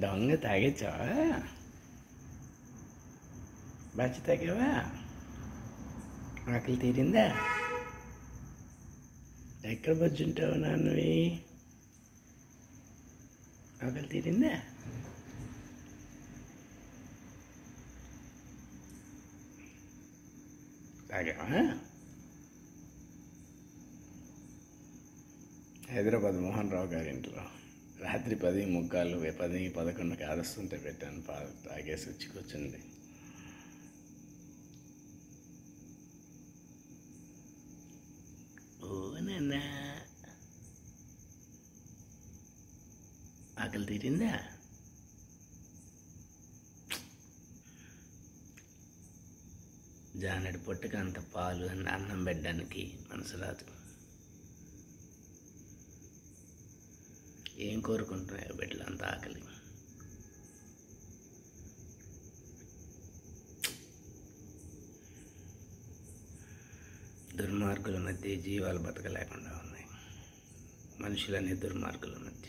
దొంగ తాగేచ్చావా? బాచి తాగావా? ఆకలి తీరిందా? ఎక్కడ బొజ్జుంటావు నాన్నవి? ఆకలి తీరిందా? తాగావా? హైదరాబాద్ మోహన్ రావు గారింట్లో రాత్రి 10:45 10:11 కాదస్తుంటే పెట్టాను. తాగేసి వచ్చి కూర్చుంది. ఓ నాన్న, ఆకలి తీరిందా? జానడి పొట్టుకు అంత పాలు అన్నం పెట్టడానికి మనసు రాదు. ఏం కోరుకుంటున్నాయో బిడ్డలు అంత ఆకలి. దుర్మార్గుల మధ్య జీవాలు బతకలేకుండా ఉన్నాయి. మనుషులనే దుర్మార్గుల మధ్య.